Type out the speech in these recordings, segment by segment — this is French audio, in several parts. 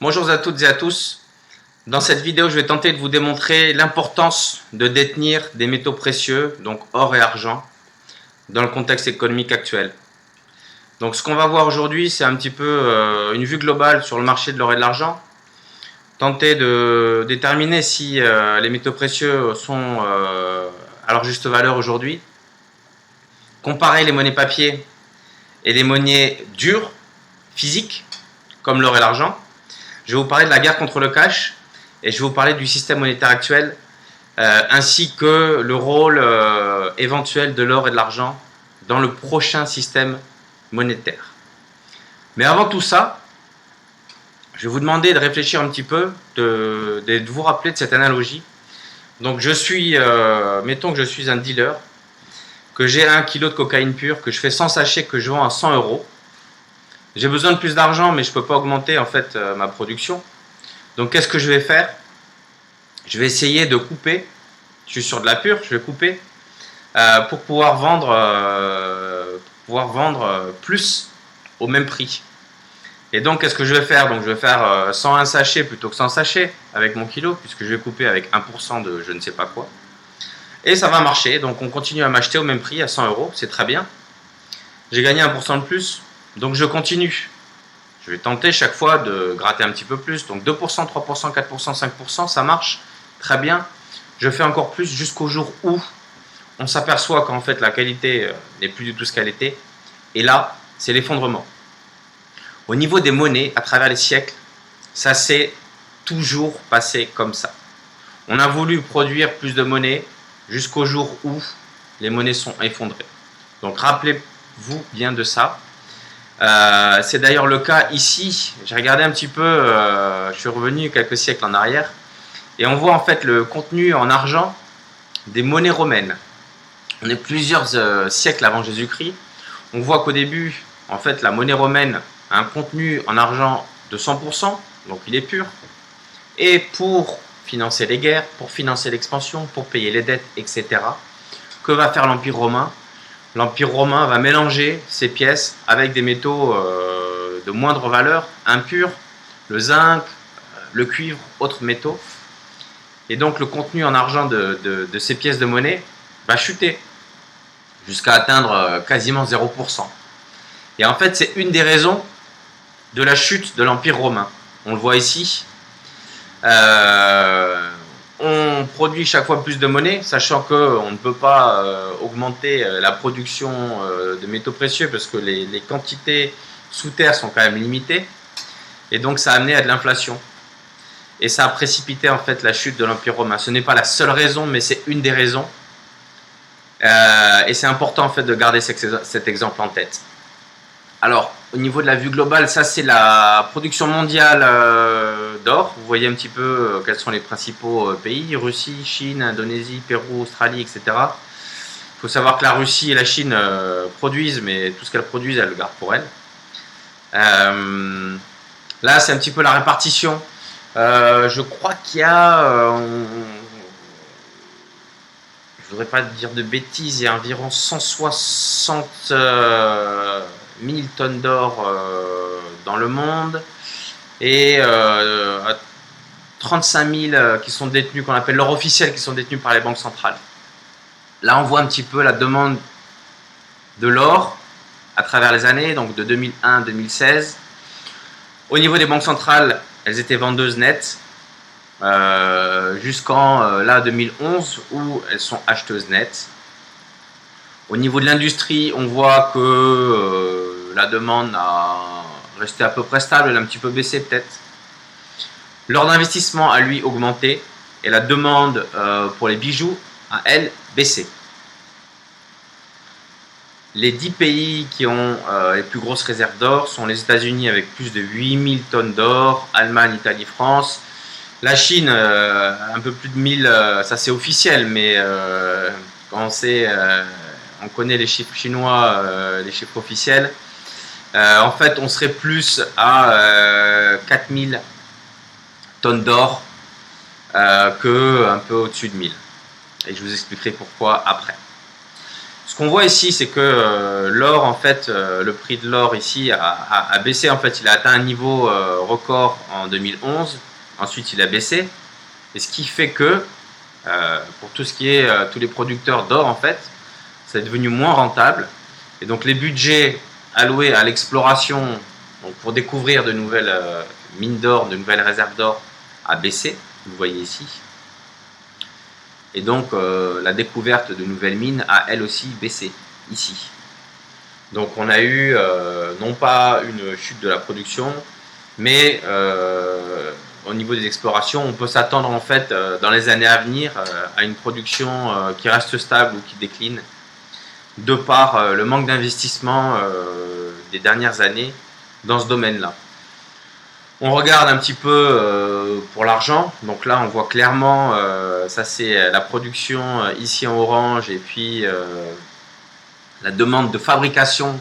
Bonjour à toutes et à tous. Dans cette vidéo, je vais tenter de vous démontrer l'importance de détenir des métaux précieux, donc or et argent, dans le contexte économique actuel. Donc ce qu'on va voir aujourd'hui, c'est un petit peu une vue globale sur le marché de l'or et de l'argent. Tenter de déterminer si les métaux précieux sont à leur juste valeur aujourd'hui. Comparer les monnaies papier et les monnaies dures, physiques, comme l'or et l'argent. Je vais vous parler de la guerre contre le cash et je vais vous parler du système monétaire actuel ainsi que le rôle éventuel de l'or et de l'argent dans le prochain système monétaire. Mais avant tout ça, je vais vous demander de réfléchir un petit peu, de vous rappeler de cette analogie. Donc mettons que je suis un dealer, que j'ai 1 kg de cocaïne pure, que je fais 100 sachets que je vends à 100 euros. J'ai besoin de plus d'argent, mais je ne peux pas augmenter en fait ma production. Donc qu'est-ce que je vais faire? Je vais essayer de couper. Je suis sur de la pure, je vais couper pour pouvoir vendre plus au même prix. Et donc qu'est-ce que je vais faire? Donc je vais faire 101 sachets plutôt que 100 sachets avec mon kilo, puisque je vais couper avec 1% de je ne sais pas quoi. Et ça va marcher, donc on continue à m'acheter au même prix à 100 euros, c'est très bien. J'ai gagné 1% de plus, donc je continue. Je vais tenter chaque fois de gratter un petit peu plus, donc 2%, 3%, 4%, 5%, ça marche très bien. Je fais encore plus jusqu'au jour où on s'aperçoit qu'en fait la qualité n'est plus du tout ce qu'elle était. Et là, c'est l'effondrement. Au niveau des monnaies, à travers les siècles, ça s'est toujours passé comme ça. On a voulu produire plus de monnaie jusqu'au jour où les monnaies sont effondrées. Donc rappelez-vous bien de ça. C'est d'ailleurs le cas ici. J'ai regardé un petit peu, je suis revenu quelques siècles en arrière, et on voit en fait le contenu en argent des monnaies romaines. On est plusieurs siècles avant Jésus-Christ. On voit qu'au début, en fait, la monnaie romaine a un contenu en argent de 100%, donc il est pur. Et pour financer les guerres, pour financer l'expansion, pour payer les dettes, etc., que va faire l'Empire romain? L'Empire romain va mélanger ces pièces avec des métaux de moindre valeur, impurs, le zinc, le cuivre, autres métaux. Et donc le contenu en argent de ces pièces de monnaie va chuter jusqu'à atteindre quasiment 0%. Et en fait, c'est une des raisons de la chute de l'Empire romain. On le voit ici. On produit chaque fois plus de monnaie, sachant qu'on ne peut pas augmenter la production de métaux précieux parce que les quantités sous terre sont quand même limitées. Et donc ça a amené à de l'inflation. Et ça a précipité en fait la chute de l'Empire romain. Ce n'est pas la seule raison, mais c'est une des raisons. Et c'est important en fait de garder cet exemple en tête. Alors, au niveau de la vue globale, ça c'est la production mondiale d'or. Vous voyez un petit peu quels sont les principaux pays: Russie, Chine, Indonésie, Pérou, Australie, etc. Il faut savoir que la Russie et la Chine produisent, mais tout ce qu'elles produisent, elles le gardent pour elles. Là, c'est un petit peu la répartition. Je crois qu'il y a... je voudrais pas dire de bêtises, il y a environ 160 000 tonnes d'or dans le monde et 35 000 qui sont détenus, qu'on appelle l'or officiel, qui sont détenus par les banques centrales. Là, on voit un petit peu la demande de l'or à travers les années, donc de 2001 à 2016. Au niveau des banques centrales, elles étaient vendeuses nettes. Jusqu'en 2011 où elles sont acheteuses nettes. Au niveau de l'industrie, on voit que la demande a resté à peu près stable, elle a un petit peu baissé peut-être. L'ordre d'investissement a lui augmenté et la demande pour les bijoux a elle baissé. Les 10 pays qui ont les plus grosses réserves d'or sont les États-Unis avec plus de 8000 tonnes d'or, Allemagne, Italie, France. La Chine, un peu plus de 1000, ça c'est officiel, mais quand on connaît les chiffres chinois, les chiffres officiels, en fait on serait plus à 4000 tonnes d'or que un peu au-dessus de 1000. Et je vous expliquerai pourquoi après. Ce qu'on voit ici, c'est que l'or, en fait, le prix de l'or ici a baissé. En fait, il a atteint un niveau record en 2011. Ensuite, il a baissé. Et ce qui fait que, pour tout ce qui est tous les producteurs d'or, en fait, c'est devenu moins rentable. Et donc, les budgets alloués à l'exploration, donc pour découvrir de nouvelles mines d'or, de nouvelles réserves d'or, a baissé. Vous le voyez ici. Et donc, la découverte de nouvelles mines a elle aussi baissé, ici. Donc, on a eu non pas une chute de la production, mais au niveau des explorations, on peut s'attendre en fait, dans les années à venir, à une production qui reste stable ou qui décline, de par le manque d'investissement des dernières années dans ce domaine-là. On regarde un petit peu pour l'argent. Donc là, on voit clairement, ça c'est la production ici en orange et puis la demande de fabrication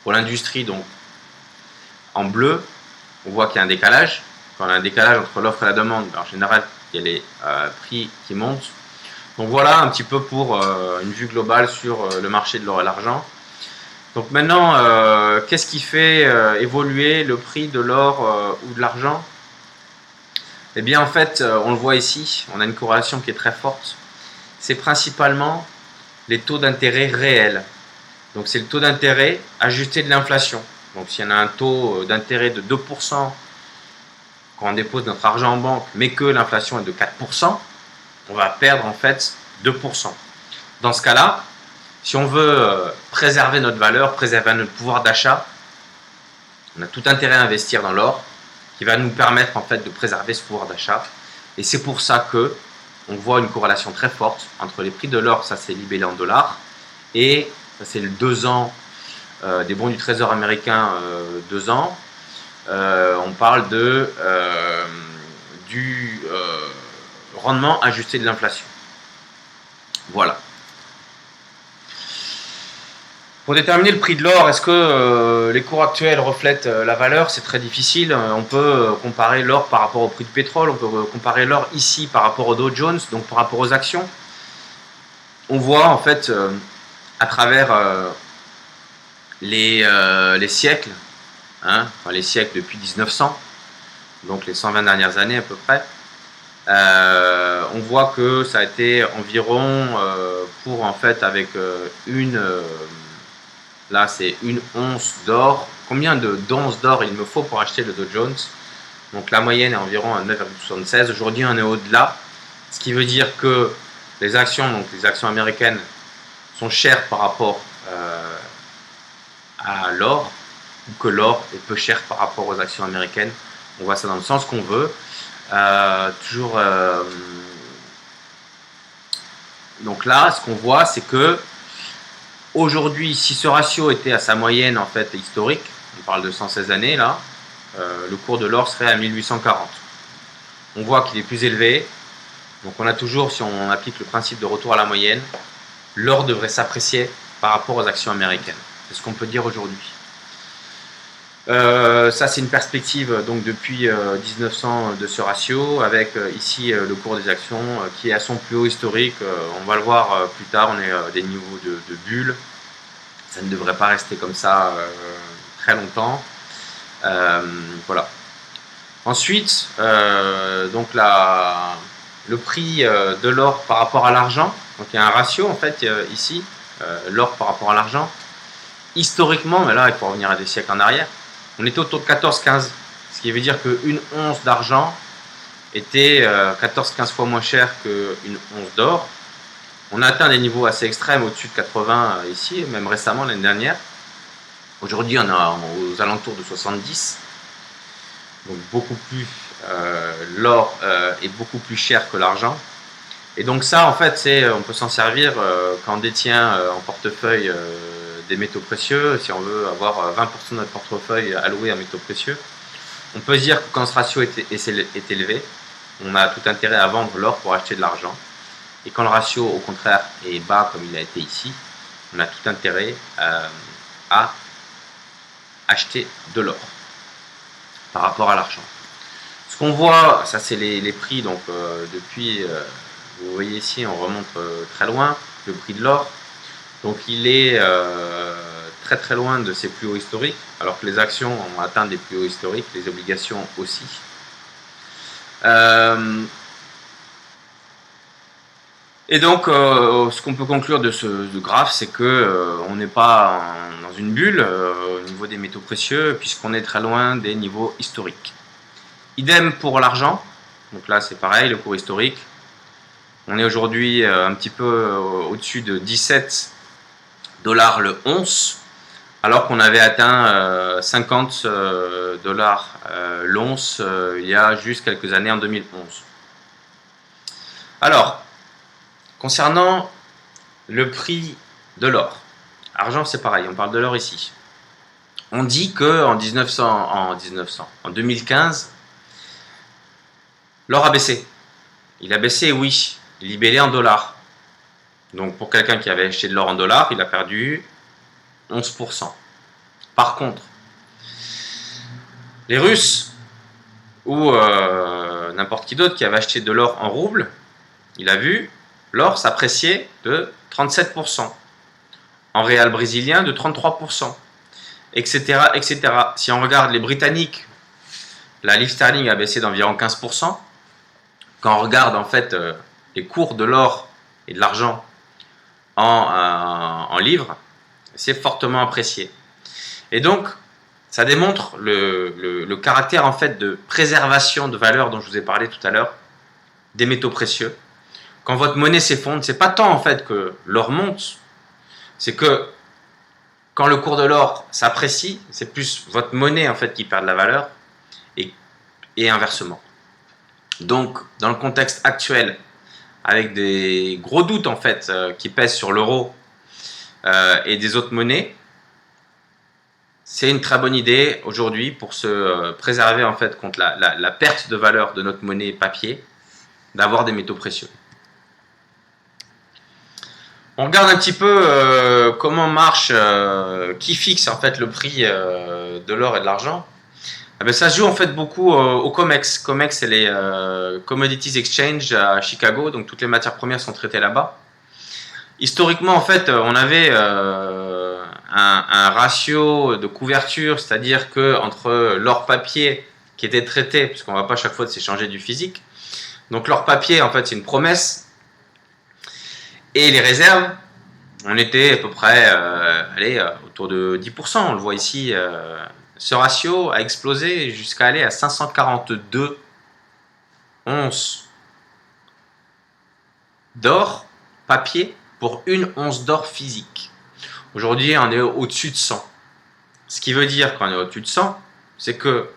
pour l'industrie donc en bleu. On voit qu'il y a un décalage. Quand on a un décalage entre l'offre et la demande, en général, il y a les prix qui montent. Donc voilà un petit peu pour une vue globale sur le marché de l'or et l'argent. Donc maintenant, qu'est-ce qui fait évoluer le prix de l'or ou de l'argent? Eh bien en fait, on le voit ici, on a une corrélation qui est très forte. C'est principalement les taux d'intérêt réels. Donc c'est le taux d'intérêt ajusté de l'inflation. Donc si on a un taux d'intérêt de 2% quand on dépose notre argent en banque, mais que l'inflation est de 4%, on va perdre en fait 2%. Dans ce cas-là, si on veut préserver notre valeur, préserver notre pouvoir d'achat, on a tout intérêt à investir dans l'or qui va nous permettre en fait de préserver ce pouvoir d'achat. Et c'est pour ça que on voit une corrélation très forte entre les prix de l'or, ça c'est libellé en dollars, et ça c'est le 2 ans des bons du Trésor américain 2 ans. On parle du rendement ajusté de l'inflation. Voilà. Pour déterminer le prix de l'or, est-ce que les cours actuels reflètent la valeur? C'est très difficile. On peut comparer l'or par rapport au prix du pétrole, on peut comparer l'or ici par rapport au Dow Jones, donc par rapport aux actions. On voit en fait à travers les siècles, hein, enfin les siècles depuis 1900, donc les 120 dernières années à peu près, on voit que ça a été environ pour en fait avec là c'est une once d'or. Combien d'onces d'or il me faut pour acheter le Dow Jones? Donc la moyenne est environ à 9,76. Aujourd'hui on est au-delà, ce qui veut dire que les actions, donc les actions américaines, sont chères par rapport à l'or, ou que l'or est peu cher par rapport aux actions américaines. On voit ça dans le sens qu'on veut. Donc là, ce qu'on voit, c'est que aujourd'hui, si ce ratio était à sa moyenne en fait historique, on parle de 116 années là, le cours de l'or serait à 1840. On voit qu'il est plus élevé. Donc on a toujours, si on applique le principe de retour à la moyenne, l'or devrait s'apprécier par rapport aux actions américaines. C'est ce qu'on peut dire aujourd'hui. Ça c'est une perspective donc depuis 1900 de ce ratio, avec ici le cours des actions qui est à son plus haut historique. On va le voir plus tard, on est à des niveaux de bulle. Ça ne devrait pas rester comme ça très longtemps. Voilà. Ensuite, donc le prix de l'or par rapport à l'argent. Donc il y a un ratio en fait ici, l'or par rapport à l'argent. Historiquement, mais là il faut revenir à des siècles en arrière, on était autour de 14-15, ce qui veut dire qu'une once d'argent était 14-15 fois moins cher qu'une once d'or. On a atteint des niveaux assez extrêmes, au-dessus de 80 ici, même récemment l'année dernière. Aujourd'hui, on est aux alentours de 70. Donc beaucoup plus, l'or est beaucoup plus cher que l'argent. Et donc ça, en fait, on peut s'en servir quand on détient en portefeuille des métaux précieux. Si on veut avoir 20% de notre portefeuille alloué à métaux précieux, on peut se dire que quand ce ratio est élevé, on a tout intérêt à vendre l'or pour acheter de l'argent. Et quand le ratio, au contraire, est bas comme il a été ici, on a tout intérêt à acheter de l'or par rapport à l'argent. Ce qu'on voit, ça c'est les prix, donc depuis, vous voyez ici, on remonte très loin. le prix de l'or. Donc il est très très loin de ses plus hauts historiques, alors que les actions ont atteint des plus hauts historiques, les obligations aussi. Et donc, ce qu'on peut conclure de ce graphe, c'est que on n'est pas dans une bulle au niveau des métaux précieux, puisqu'on est très loin des niveaux historiques. Idem pour l'argent. Donc là, c'est pareil, le cours historique. On est aujourd'hui un petit peu au-dessus de 17 dollars le once, alors qu'on avait atteint 50 dollars l'once il y a juste quelques années, en 2011. Alors, concernant le prix de l'or, argent c'est pareil, on parle de l'or ici. On dit que en 2015, l'or a baissé. Il a baissé, oui, libellé en dollars. Donc pour quelqu'un qui avait acheté de l'or en dollars, il a perdu 11%. Par contre, les Russes ou n'importe qui d'autre qui avait acheté de l'or en roubles, il a vu l'or s'apprécier de 37%, en réal brésilien de 33%, etc., etc. Si on regarde les Britanniques, la livre sterling a baissé d'environ 15%. Quand on regarde en fait les cours de l'or et de l'argent en livres, c'est fortement apprécié. Et donc, ça démontre le caractère en fait de préservation de valeur dont je vous ai parlé tout à l'heure, des métaux précieux. Quand votre monnaie s'effondre, c'est pas tant en fait que l'or monte, c'est que quand le cours de l'or s'apprécie, c'est plus votre monnaie en fait qui perd de la valeur et inversement. Donc, dans le contexte actuel, avec des gros doutes en fait qui pèsent sur l'euro et des autres monnaies, c'est une très bonne idée aujourd'hui pour se préserver en fait contre la perte de valeur de notre monnaie papier, d'avoir des métaux précieux. On regarde un petit peu comment marche, qui fixe en fait le prix de l'or et de l'argent. Ah ben ça se joue en fait beaucoup au COMEX. COMEX, c'est les Commodities Exchange à Chicago, donc toutes les matières premières sont traitées là-bas. Historiquement, en fait, on avait un ratio de couverture, c'est-à-dire que entre l'or papier qui était traité, puisqu'on ne va pas chaque fois s'échanger du physique, donc l'or papier, en fait, c'est une promesse, et les réserves, on était à peu près autour de 10%, on le voit ici. Ce ratio a explosé jusqu'à aller à 542 onces d'or papier pour une once d'or physique. Aujourd'hui, on est au-dessus de 100. Ce qui veut dire qu'on est au-dessus de 100, c'est que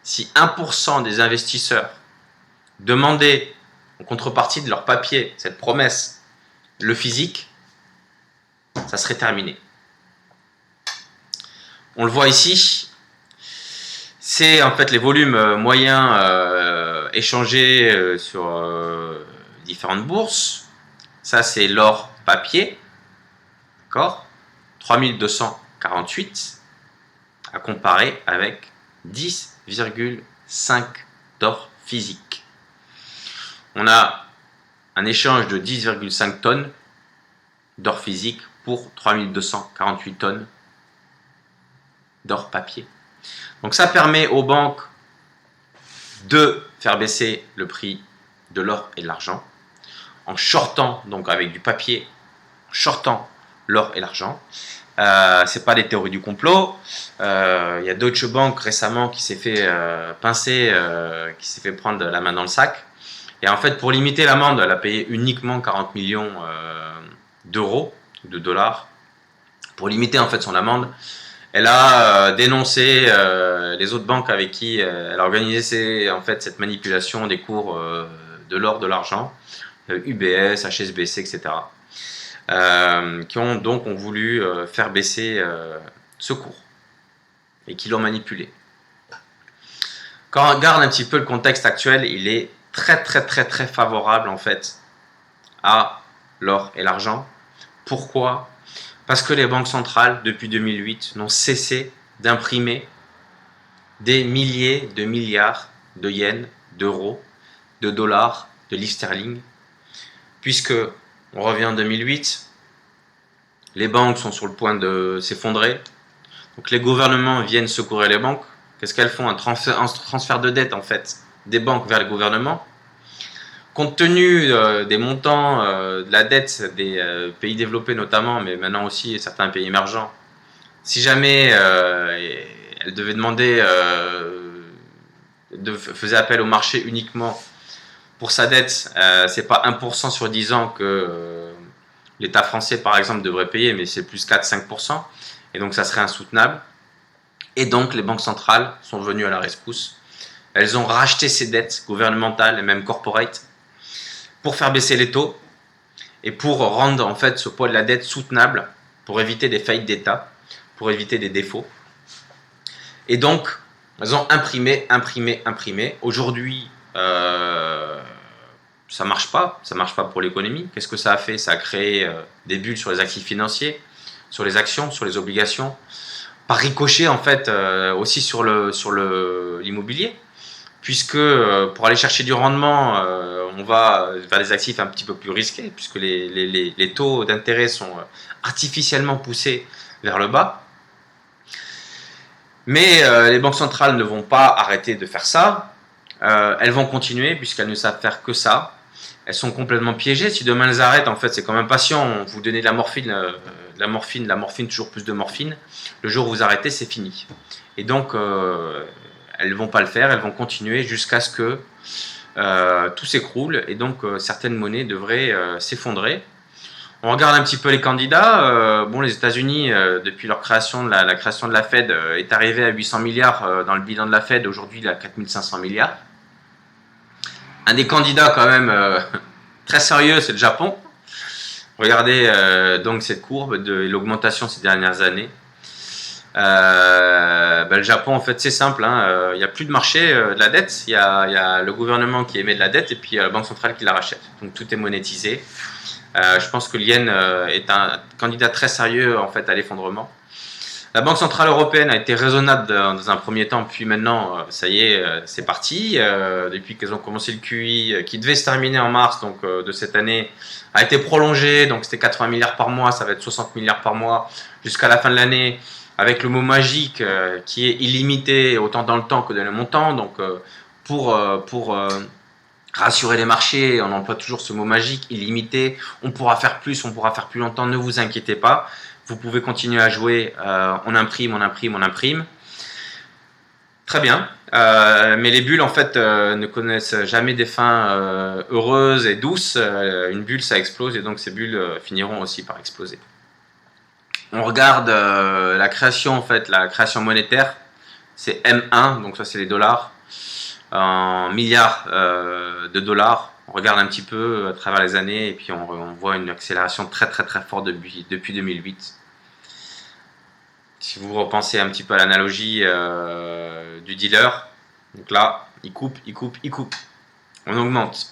si 1% des investisseurs demandaient en contrepartie de leur papier, cette promesse, le physique, ça serait terminé. On le voit ici, c'est en fait les volumes moyens échangés sur différentes bourses. Ça, c'est l'or papier, d'accord, 3248, à comparer avec 10,5 d'or physique. On a un échange de 10,5 tonnes d'or physique pour 3248 tonnes d'or papier. Donc ça permet aux banques de faire baisser le prix de l'or et de l'argent en shortant, donc avec du papier, en shortant l'or et l'argent. C'est pas des théories du complot. Il y a Deutsche Bank récemment qui s'est fait pincer, qui s'est fait prendre la main dans le sac. Et en fait, pour limiter l'amende, elle a payé uniquement 40 millions d'euros, de dollars. Pour limiter en fait son amende, elle a dénoncé les autres banques avec qui elle a organisé en fait cette manipulation des cours de l'or, de l'argent, UBS, HSBC, etc. Qui ont donc voulu faire baisser ce cours et qui l'ont manipulé. Quand on regarde un petit peu le contexte actuel, il est très favorable en fait à l'or et l'argent. Pourquoi ? Parce que les banques centrales, depuis 2008, n'ont cessé d'imprimer des milliers de milliards de yens, d'euros, de dollars, de livres sterling, puisque On revient en 2008. Les banques sont sur le point de s'effondrer. Donc les gouvernements viennent secourir les banques. Qu'est-ce qu'elles font? Un transfert de dette en fait des banques vers les gouvernements. Compte tenu des montants de la dette des pays développés notamment, mais maintenant aussi certains pays émergents, si jamais elles devaient demander, faisait appel au marché uniquement pour sa dette, c'est pas 1% sur 10 ans que l'État français par exemple devrait payer, mais c'est plus 4-5%, et donc ça serait insoutenable. Et donc les banques centrales sont venues à la rescousse. Elles ont racheté ces dettes gouvernementales et même corporate pour faire baisser les taux et pour rendre en fait ce poids de la dette soutenable, pour éviter des faillites d'État, pour éviter des défauts. Et donc, elles ont imprimé. Aujourd'hui, ça marche pas pour l'économie. Qu'est-ce que ça a fait? Ça a créé des bulles sur les actifs financiers, sur les actions, sur les obligations, par ricochet en fait aussi sur l'immobilier, puisque pour aller chercher du rendement, on va vers des actifs un petit peu plus risqués, puisque les taux d'intérêt sont artificiellement poussés vers le bas. Mais les banques centrales ne vont pas arrêter de faire ça. Elles vont continuer, puisqu'elles ne savent faire que ça. Elles sont complètement piégées. Si demain elles arrêtent, en fait, c'est comme un patient. On vous donnez de la morphine, toujours plus de morphine. Le jour où vous arrêtez, c'est fini. Et donc, elles ne vont pas le faire. Elles vont continuer jusqu'à ce que tout s'écroule. Et donc, certaines monnaies devraient s'effondrer. On regarde un petit peu les candidats. Bon, les États-Unis, depuis leur création, la création de la Fed, est arrivé à 800 milliards dans le bilan de la Fed. Aujourd'hui, il est à 4500 milliards. Un des candidats quand même très sérieux, c'est le Japon. Regardez donc cette courbe de l'augmentation ces dernières années. Le Japon, en fait, c'est simple. Il n'y a plus de marché de la dette. Il y a le gouvernement qui émet de la dette et puis la banque centrale qui la rachète. Donc tout est monétisé. Je pense que le yen est un candidat très sérieux en fait à l'effondrement. La Banque Centrale Européenne a été raisonnable dans un premier temps, puis maintenant, ça y est, c'est parti. Depuis qu'elles ont commencé le QI, qui devait se terminer en mars donc, de cette année, a été prolongé. Donc c'était 80 milliards par mois, ça va être 60 milliards par mois jusqu'à la fin de l'année, avec le mot magique qui est illimité, autant dans le temps que dans le montant. Donc pour rassurer les marchés, on emploie toujours ce mot magique, illimité. On pourra faire plus longtemps, ne vous inquiétez pas. Vous pouvez continuer à jouer, on imprime. Très bien. Mais les bulles, en fait, ne connaissent jamais des fins heureuses et douces. Une bulle, ça explose et donc ces bulles finiront aussi par exploser. On regarde la création, en fait, la création monétaire. C'est M1, donc ça, c'est les dollars. En milliards de dollars. On regarde un petit peu à travers les années et puis on voit une accélération très forte depuis 2008. Si vous repensez un petit peu à l'analogie du dealer, donc là, il coupe. On augmente.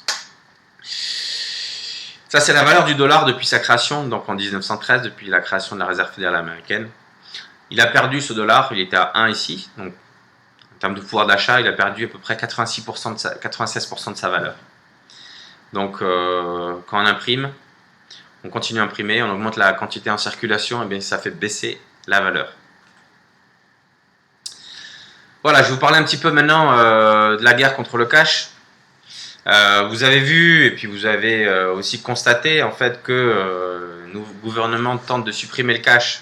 Ça, c'est la valeur du dollar depuis sa création, donc en 1913, depuis la création de la Réserve fédérale américaine. Il a perdu ce dollar, il était à 1 ici, donc en termes de pouvoir d'achat, il a perdu à peu près 96% de sa valeur. Donc, quand on imprime, on continue à imprimer, on augmente la quantité en circulation, et bien ça fait baisser la valeur. Voilà, je vais vous parler un petit peu maintenant de la guerre contre le cash. Vous avez vu et puis vous avez aussi constaté en fait que nos gouvernements tentent de supprimer le cash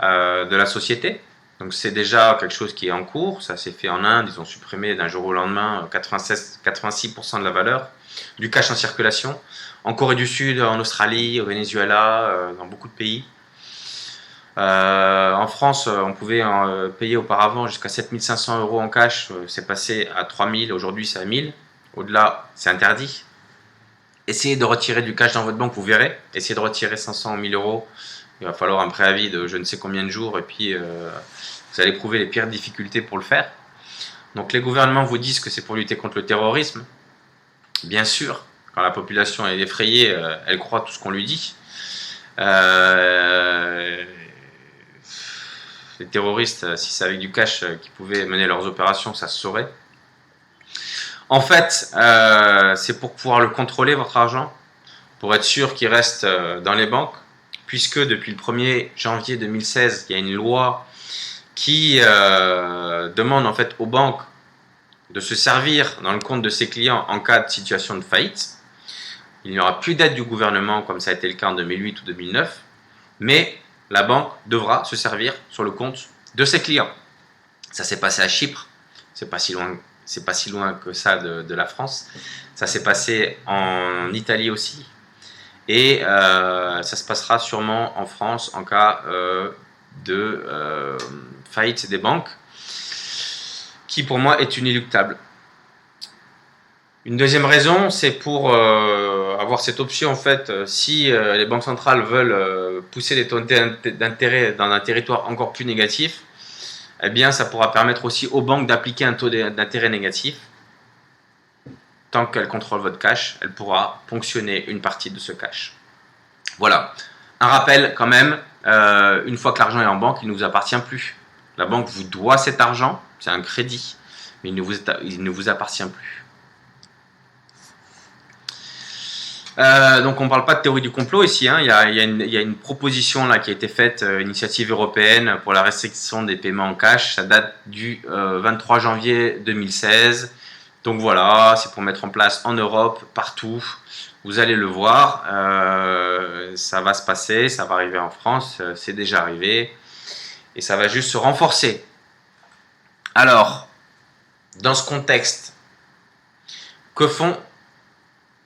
de la société. Donc c'est déjà quelque chose qui est en cours. Ça s'est fait en Inde. Ils ont supprimé d'un jour au lendemain 86% de la valeur du cash en circulation. En Corée du Sud, en Australie, au Venezuela, dans beaucoup de pays. En France, on pouvait payer auparavant jusqu'à 7500 € en cash. C'est passé à 3000. Aujourd'hui, c'est à 1000. Au-delà, c'est interdit. Essayez de retirer du cash dans votre banque, vous verrez. Essayez de retirer 500 ou 1000 €. Il va falloir un préavis de je ne sais combien de jours et puis vous allez éprouver les pires difficultés pour le faire. Donc les gouvernements vous disent que c'est pour lutter contre le terrorisme. Bien sûr, quand la population est effrayée, elle croit tout ce qu'on lui dit. Les terroristes, si c'est avec du cash qui pouvaient mener leurs opérations, ça se saurait. En fait, c'est pour pouvoir le contrôler, votre argent, pour être sûr qu'ils restent dans les banques, puisque depuis le 1er janvier 2016, il y a une loi qui demande en fait aux banques de se servir dans le compte de ses clients en cas de situation de faillite. Il n'y aura plus d'aide du gouvernement comme ça a été le cas en 2008 ou 2009, mais la banque devra se servir sur le compte de ses clients. Ça s'est passé à Chypre, c'est pas si loin que ça de la France. Ça s'est passé en Italie aussi, et ça se passera sûrement en France en cas de faillite des banques, qui pour moi est inéluctable. Une deuxième raison, c'est pour avoir cette option en fait, si les banques centrales veulent pousser les taux d'intérêt dans un territoire encore plus négatif, eh bien ça pourra permettre aussi aux banques d'appliquer un taux d'intérêt négatif. Tant qu'elle contrôle votre cash, elle pourra ponctionner une partie de ce cash. Voilà. Un rappel quand même, une fois que l'argent est en banque, il ne vous appartient plus. La banque vous doit cet argent, c'est un crédit, mais il ne vous appartient plus. Donc on ne parle pas de théorie du complot ici, hein. Il y a une proposition là qui a été faite, initiative européenne pour la restriction des paiements en cash, ça date du 23 janvier 2016, donc voilà, c'est pour mettre en place en Europe, partout, vous allez le voir, ça va se passer, ça va arriver en France, c'est déjà arrivé, et ça va juste se renforcer. Alors, dans ce contexte, que font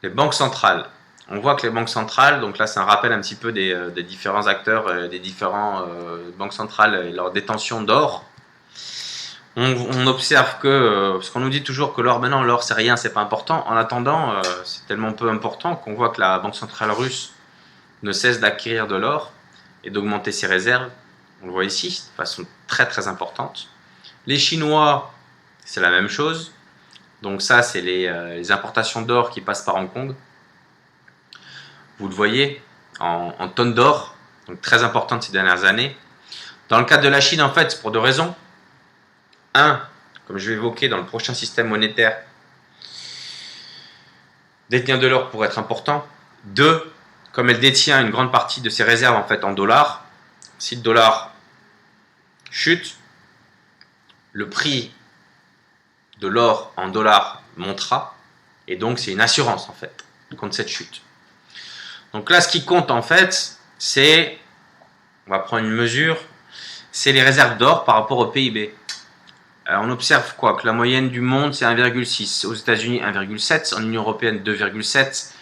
les banques centrales? On voit que les banques centrales, donc là c'est un rappel un petit peu des différents acteurs, des différentes banques centrales et leur détention d'or. On observe que, parce qu'on nous dit toujours que l'or, maintenant l'or c'est rien, c'est pas important. En attendant, c'est tellement peu important qu'on voit que la banque centrale russe ne cesse d'acquérir de l'or et d'augmenter ses réserves. On le voit ici, de façon très très importante. Les Chinois, c'est la même chose. Donc ça, c'est les importations d'or qui passent par Hong Kong. Vous le voyez, en tonnes d'or, donc très importante ces dernières années. Dans le cadre de la Chine, en fait, c'est pour deux raisons. Un, comme je vais évoquer dans le prochain système monétaire, détenir de l'or pourrait être important. Deux, comme elle détient une grande partie de ses réserves en fait en dollars, si le dollar chute, le prix de l'or en dollars montera, et donc c'est une assurance en fait contre cette chute. Donc là, ce qui compte en fait, c'est, on va prendre une mesure, c'est les réserves d'or par rapport au PIB. On observe quoi? Que la moyenne du monde c'est 1,6, aux États-Unis 1,7, en Union européenne 2,7,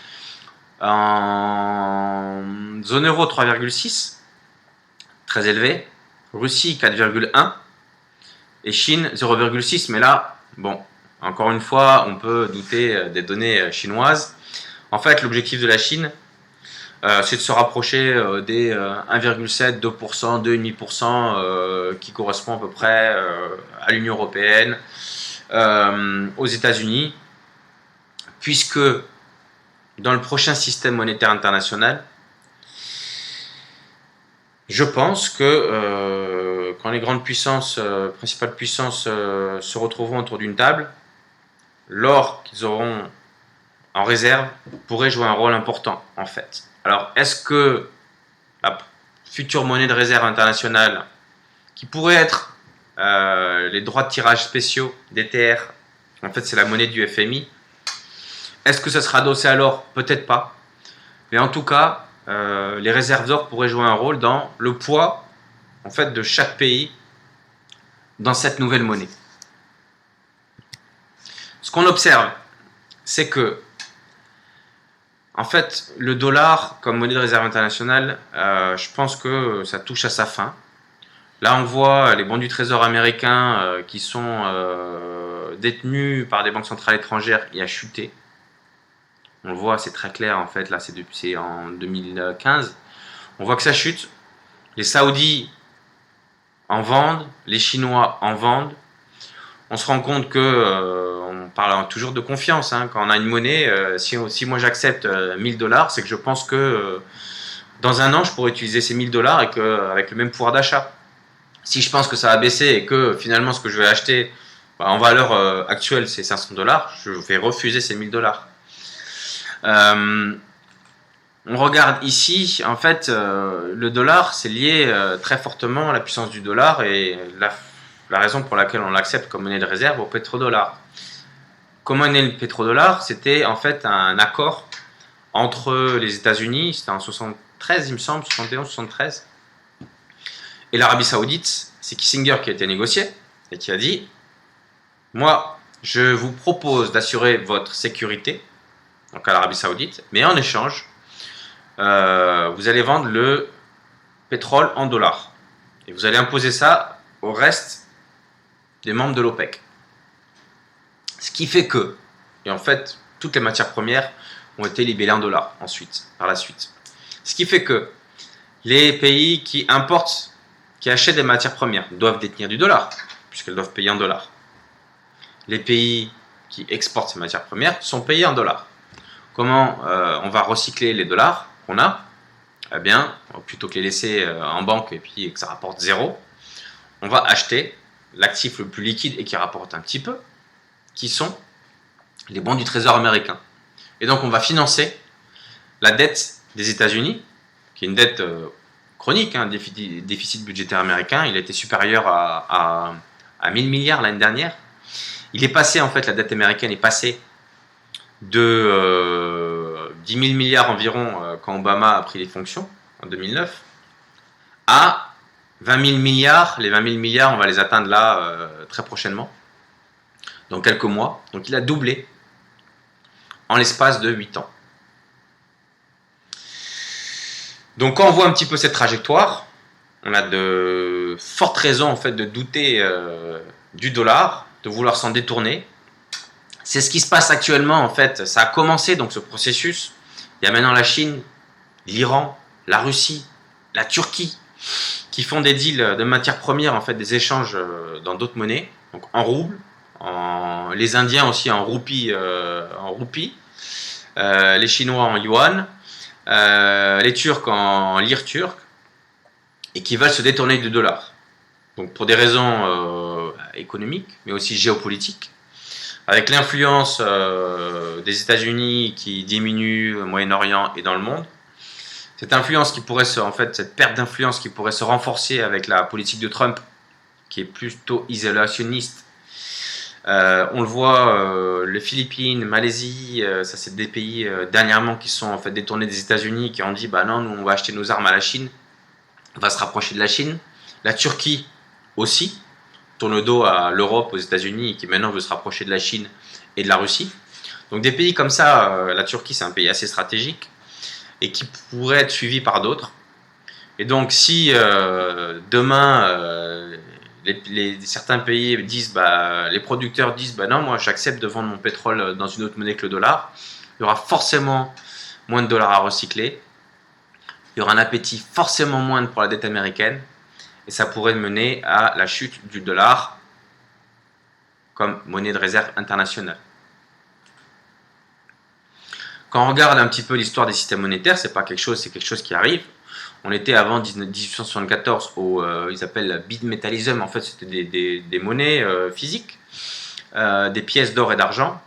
en zone euro 3,6, très élevé, Russie 4,1 et Chine 0,6. Mais là, bon, encore une fois, on peut douter des données chinoises. En fait, l'objectif de la Chine, c'est de se rapprocher des 1,7, 2%, 2,5% qui correspond à peu près à l'Union européenne, aux États-Unis, puisque dans le prochain système monétaire international, je pense que quand les grandes puissances, principales puissances se retrouveront autour d'une table, l'or qu'ils auront en réserve pourrait jouer un rôle important en fait. Alors, est-ce que la future monnaie de réserve internationale, qui pourrait être les droits de tirage spéciaux DTR, en fait c'est la monnaie du FMI, est-ce que ça sera adossé à l'or? Peut-être pas. Mais en tout cas, les réserves d'or pourraient jouer un rôle dans le poids en fait, de chaque pays dans cette nouvelle monnaie. Ce qu'on observe, c'est que en fait, le dollar comme monnaie de réserve internationale, je pense que ça touche à sa fin. Là, on voit les bons du trésor américains qui sont détenus par des banques centrales étrangères, il a chuté. On le voit, c'est très clair en fait, là c'est en 2015. On voit que ça chute. Les Saoudis en vendent, les Chinois en vendent. On se rend compte que, on parle toujours de confiance, hein, quand on a une monnaie, si moi j'accepte 1000 dollars, c'est que je pense que dans un an je pourrais utiliser ces 1000 dollars et avec le même pouvoir d'achat. Si je pense que ça va baisser et que finalement ce que je vais acheter en valeur actuelle c'est 500 dollars, je vais refuser ces 1000 dollars. On regarde ici, en fait, le dollar, c'est lié très fortement à la puissance du dollar et la raison pour laquelle on l'accepte comme monnaie de réserve au pétrodollar. Comment est né le pétrodollar? C'était en fait un accord entre les États-Unis, c'était en 73, il me semble, 71, 73, et l'Arabie Saoudite. C'est Kissinger qui a été négocié et qui a dit: moi, je vous propose d'assurer votre sécurité, donc à l'Arabie Saoudite, mais en échange, vous allez vendre le pétrole en dollars. Et vous allez imposer ça au reste des membres de l'OPEC. Ce qui fait que, et en fait, toutes les matières premières ont été libellées en dollars ensuite, par la suite. Ce qui fait que les pays qui importent, qui achètent des matières premières, doivent détenir du dollar, puisqu'elles doivent payer en dollars. Les pays qui exportent ces matières premières sont payés en dollars. Comment on va recycler les dollars qu'on a? Eh bien, plutôt que les laisser en banque et puis que ça rapporte zéro, on va acheter l'actif le plus liquide et qui rapporte un petit peu, qui sont les bons du Trésor américain. Et donc, on va financer la dette des États-Unis, qui est une dette chronique, hein, déficit budgétaire américain. Il a été supérieur à 1000 milliards l'année dernière. Il est passé, en fait, la dette américaine est passée de 10 000 milliards environ quand Obama a pris les fonctions en 2009 à 20 000 milliards. Les 20 000 milliards, on va les atteindre là très prochainement, dans quelques mois. Donc il a doublé en l'espace de 8 ans. Donc quand on voit un petit peu cette trajectoire, on a de fortes raisons en fait de douter du dollar, de vouloir s'en détourner. C'est ce qui se passe actuellement en fait. Ça a commencé donc ce processus. Il y a maintenant la Chine, l'Iran, la Russie, la Turquie qui font des deals de matières premières, en fait, des échanges dans d'autres monnaies, donc en roubles, les Indiens aussi en roupies, les Chinois en yuan, les Turcs en lire turque, et qui veulent se détourner du dollar. Donc pour des raisons économiques, mais aussi géopolitiques, avec l'influence des États-Unis qui diminue au Moyen-Orient et dans le monde. Cette influence qui pourrait cette perte d'influence qui pourrait se renforcer avec la politique de Trump, qui est plutôt isolationniste. On le voit, les Philippines, Malaisie, ça c'est des pays dernièrement qui sont en fait détournés des États-Unis, qui ont dit bah non, nous on va acheter nos armes à la Chine, on va se rapprocher de la Chine. La Turquie aussi tourne le dos à l'Europe, aux États-Unis, et qui maintenant veut se rapprocher de la Chine et de la Russie. Donc des pays comme ça, la Turquie c'est un pays assez stratégique et qui pourrait être suivi par d'autres. Et donc si demain certains pays disent, les producteurs disent non, moi j'accepte de vendre mon pétrole dans une autre monnaie que le dollar, il y aura forcément moins de dollars à recycler, il y aura un appétit forcément moindre pour la dette américaine, et ça pourrait mener à la chute du dollar comme monnaie de réserve internationale. Quand on regarde un petit peu l'histoire des systèmes monétaires, c'est quelque chose qui arrive. On était avant 1874 au, ils appellent bimétallisme. En fait, c'était des monnaies physiques, des pièces d'or et d'argent.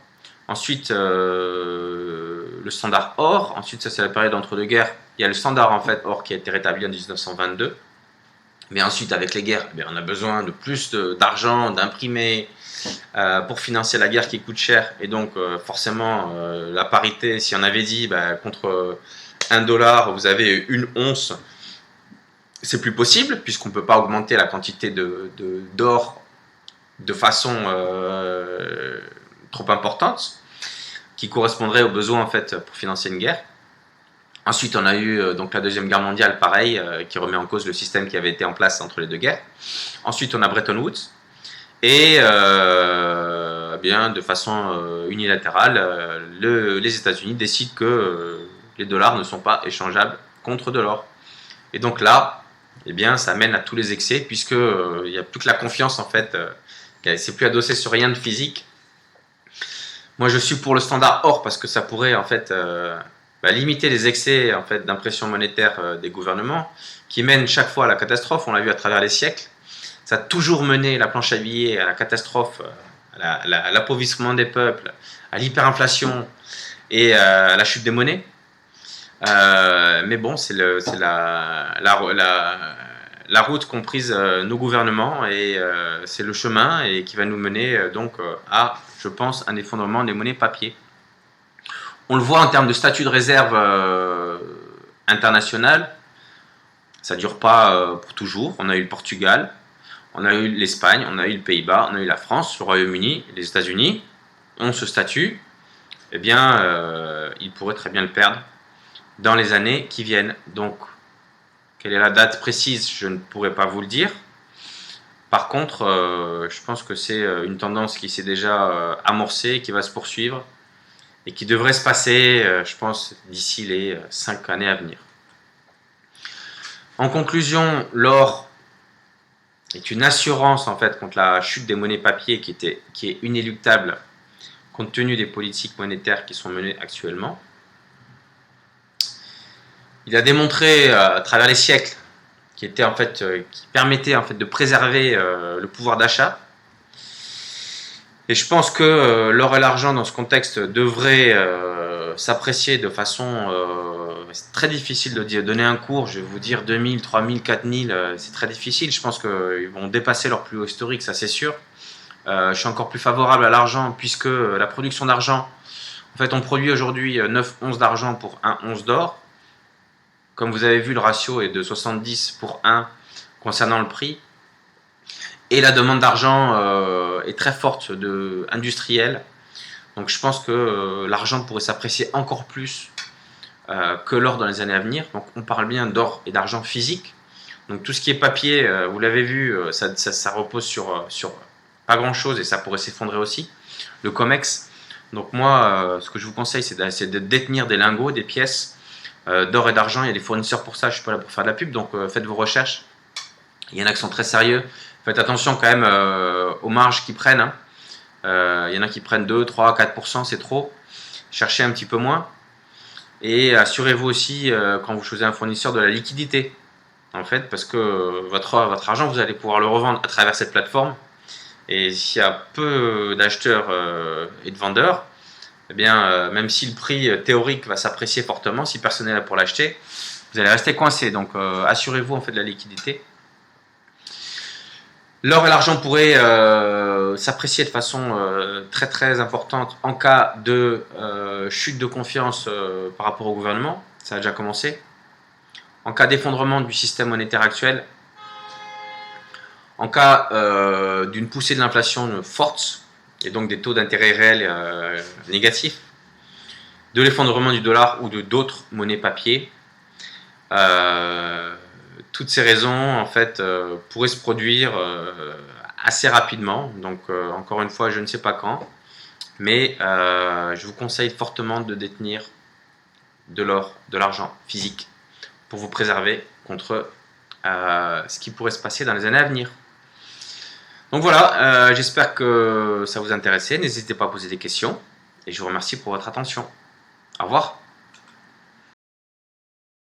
Ensuite, le standard or. Ensuite, ça c'est la période entre-deux-guerres. Il y a le standard en fait or qui a été rétabli en 1922. Mais ensuite, avec les guerres, on a besoin de plus d'argent, d'imprimer pour financer la guerre qui coûte cher. Et donc, forcément, la parité, si on avait dit contre $1, vous avez une once, c'est plus possible, puisqu'on ne peut pas augmenter la quantité d'or de façon trop importante, qui correspondrait aux besoins en fait, pour financer une guerre. Ensuite, on a eu donc la Deuxième Guerre mondiale, pareil, qui remet en cause le système qui avait été en place entre les deux guerres. Ensuite, on a Bretton Woods. Et de façon unilatérale, les États-Unis décident que les dollars ne sont pas échangeables contre de l'or. Et donc là, ça mène à tous les excès, puisque il n'y a plus que la confiance en fait. C'est plus adossé sur rien de physique. Moi, je suis pour le standard or parce que ça pourrait en fait limiter les excès en fait d'impression monétaire des gouvernements, qui mènent chaque fois à la catastrophe. On l'a vu à travers les siècles. Ça a toujours mené la planche à billets à la catastrophe, à l'appauvrissement des peuples, à l'hyperinflation et à la chute des monnaies. Mais bon, c'est la route qu'ont prise nos gouvernements et c'est le chemin et qui va nous mener à, je pense, un effondrement des monnaies papier. On le voit en termes de statut de réserve internationale, ça ne dure pas pour toujours. On a eu le Portugal, on a eu l'Espagne, on a eu le Pays-Bas, on a eu la France, le Royaume-Uni, les États-Unis ont ce statut. Eh bien, ils pourraient très bien le perdre dans les années qui viennent. Donc, quelle est la date précise? Je ne pourrais pas vous le dire. Par contre, je pense que c'est une tendance qui s'est déjà amorcée, qui va se poursuivre et qui devrait se passer, je pense, d'ici les 5 années à venir. En conclusion, l'or est une assurance en fait contre la chute des monnaies papier qui est inéluctable compte tenu des politiques monétaires qui sont menées actuellement. Il a démontré à travers les siècles qui permettait en fait de préserver le pouvoir d'achat. Et je pense que l'or et l'argent dans ce contexte devraient s'apprécier de façon c'est très difficile de donner un cours, je vais vous dire 2000, 3000, 4000, c'est très difficile. Je pense qu'ils vont dépasser leur plus haut historique, ça c'est sûr. Je suis encore plus favorable à l'argent puisque la production d'argent, en fait on produit aujourd'hui 9 onces d'argent pour 1 once d'or. Comme vous avez vu, le ratio est de 70 pour 1 concernant le prix. Et la demande d'argent est très forte industrielle. Donc je pense que l'argent pourrait s'apprécier encore plus que l'or dans les années à venir. Donc on parle bien d'or et d'argent physique. Donc tout ce qui est papier, vous l'avez vu, ça repose sur pas grand chose et ça pourrait s'effondrer aussi. Le COMEX. Donc moi, ce que je vous conseille, c'est de détenir des lingots, des pièces d'or et d'argent. Il y a des fournisseurs pour ça, je ne suis pas là pour faire de la pub, donc faites vos recherches. Il y en a qui sont très sérieux. Faites attention quand même aux marges qu'ils prennent. Hein. Il y en a qui prennent 2, 3, 4%, c'est trop. Cherchez un petit peu moins. Et assurez-vous aussi, quand vous choisissez un fournisseur, de la liquidité. En fait, parce que votre argent, vous allez pouvoir le revendre à travers cette plateforme. Et s'il y a peu d'acheteurs et de vendeurs, eh bien, même si le prix théorique va s'apprécier fortement, si personne n'est là pour l'acheter, vous allez rester coincé. Donc, assurez-vous en fait de la liquidité. L'or et l'argent pourraient s'apprécier de façon très très importante en cas de chute de confiance par rapport au gouvernement. Ça a déjà commencé. En cas d'effondrement du système monétaire actuel. En cas d'une poussée de l'inflation forte et donc des taux d'intérêt réels négatifs. De l'effondrement du dollar ou de d'autres monnaies papier. Toutes ces raisons en fait pourraient se produire assez rapidement. Donc encore une fois, je ne sais pas quand, mais je vous conseille fortement de détenir de l'or, de l'argent physique pour vous préserver contre ce qui pourrait se passer dans les années à venir. Donc voilà, j'espère que ça vous intéressait. N'hésitez pas à poser des questions et je vous remercie pour votre attention. Au revoir.